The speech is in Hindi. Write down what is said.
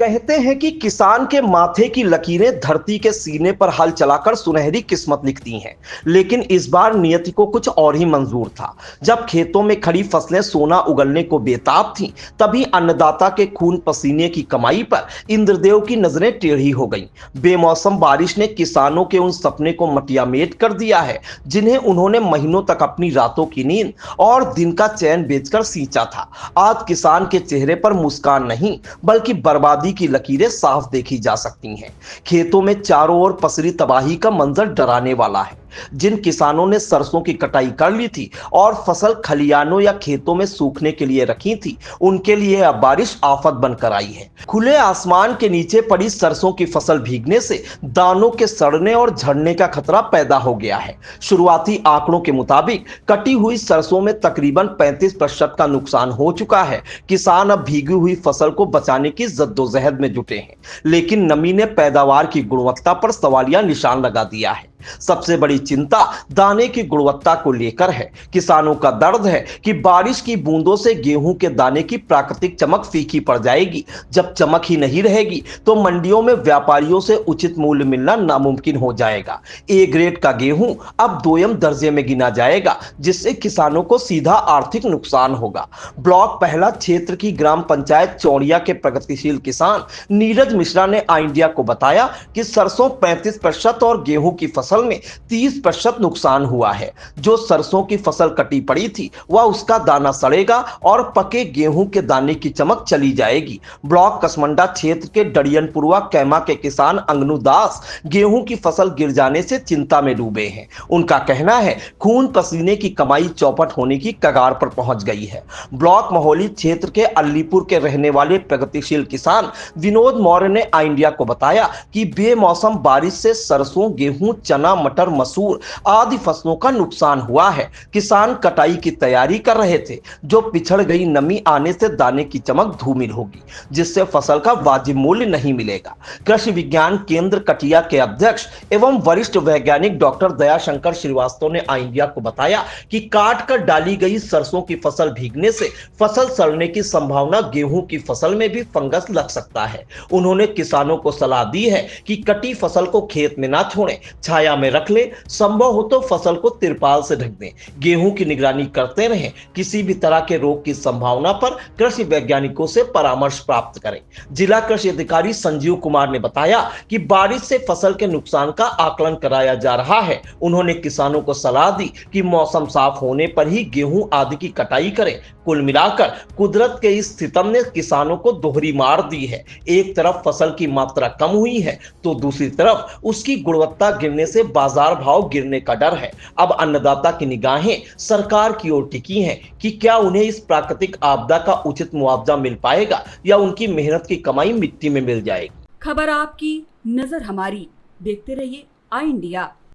कहते हैं कि किसान के माथे की लकीरें धरती के सीने पर हल चलाकर सुनहरी किस्मत लिखती हैं। लेकिन इस बार नियति को कुछ और ही मंजूर था। जब खेतों में खड़ी फसलें सोना उगलने को बेताब थीं, तभी अन्नदाता के खून पसीने की कमाई पर इंद्रदेव की नजरें टेढ़ी हो गईं। बेमौसम बारिश ने किसानों के उन सपने को मटियामेट कर दिया है, जिन्हें उन्होंने महीनों तक अपनी रातों की नींद और दिन का चैन बेचकर सींचा था। आज किसान के चेहरे पर मुस्कान नहीं, बल्कि बर्बादी की लकीरें साफ देखी जा सकती हैं। खेतों में चारों ओर पसरी तबाही का मंजर डराने वाला है। जिन किसानों ने सरसों की कटाई कर ली थी और फसल खलियानों या खेतों में सूखने के लिए रखी थी, उनके लिए अब बारिश आफत बनकर आई है। खुले आसमान के नीचे पड़ी सरसों की फसल भीगने से दानों के सड़ने और झड़ने का खतरा पैदा हो गया है। शुरुआती आंकड़ों के मुताबिक कटी हुई सरसों में तकरीबन 35% का नुकसान हो चुका है। किसान अब भीगी हुई फसल को बचाने की जद्दोजहद में जुटे हैं, लेकिन नमी ने पैदावार की गुणवत्ता पर सवालिया निशान लगा दिया है। सबसे बड़ी चिंता दाने की गुणवत्ता को लेकर है। किसानों का दर्द है कि बारिश की बूंदों से गेहूं के दाने की प्राकृतिक चमक फीकी पड़ जाएगी। जब चमक ही नहीं रहेगी तो मंडियों में व्यापारियों से उचित मूल्य मिलना नामुमकिन हो जाएगा। ए ग्रेड का गेहूं अब दोयम दर्जे में गिना जाएगा, जिससे किसानों को सीधा आर्थिक नुकसान होगा। ब्लॉक पहला क्षेत्र की ग्राम पंचायत चौड़िया के प्रगतिशील किसान नीरज मिश्रा ने आई इंडिया को बताया कि सरसों 35% और गेहूं की फसल में 30% नुकसान हुआ है। जो सरसों की फसल कटी पड़ी थी, वह उसका दाना सड़ेगा और पके गेहूं के दाने की चमक चली जाएगी। ब्लॉक कसमंडा क्षेत्र के डड़ियनपुरवा कैमा के किसान अंगनू दास गेहूं की फसल गिर जाने से चिंता में डूबे हैं। उनका कहना है, खून पसीने की कमाई चौपट होने की कगार पर पहुंच गई है। ब्लॉक महोली क्षेत्र के अलीपुर के रहने वाले प्रगतिशील किसान विनोद मौर्य ने आई इंडिया को बताया कि बेमौसम बारिश से सरसों, गेहूं, चना, मटर, मसूर आदि फसलों का नुकसान हुआ है। किसान कटाई की तैयारी कर रहे थे। जो पिछड़ गई नमी आने से दाने की चमक धूमिल होगी, जिससे फसल का वाजिब मूल्य नहीं मिलेगा। कृषि विज्ञान केंद्र कटिया के अध्यक्ष एवं वरिष्ठ वैज्ञानिक डॉक्टर दयाशंकर श्रीवास्तव ने आई इंडिया को बताया कि काट कर डाली गई सरसों की फसल भीगने से फसल सड़ने की संभावना गेहूं की फसल में भी फंगस लग सकता है। उन्होंने किसानों को सलाह दी है कि कटी फसल को खेत में ना छोड़ें, छाया में रख ले, संभव हो तो फसल को तिरपाल से ढक दें। गेहूं की निगरानी करते रहें। किसी भी तरह के रोग की संभावना पर कृषि वैज्ञानिकों से परामर्श प्राप्त करें। जिला कृषि अधिकारी संजीव कुमार ने बताया कि बारिश से फसल के नुकसान का आकलन कराया जा रहा है। उन्होंने किसानों को सलाह दी कि मौसम साफ होने पर ही गेहूं आदि की कटाई करें। कुल मिलाकर कुदरत के इस सितम ने किसानों को दोहरी मार दी है। एक तरफ फसल की मात्रा कम हुई है, तो दूसरी तरफ उसकी गुणवत्ता गिरने से बाजार भाव गिरने का डर है। अब अन्नदाता की निगाहें सरकार की ओर टिकी हैं कि क्या उन्हें इस प्राकृतिक आपदा का उचित मुआवजा मिल पाएगा या उनकी मेहनत की कमाई मिट्टी में मिल जाएगी। खबर आपकी, नजर हमारी। देखते रहिए आई इंडिया।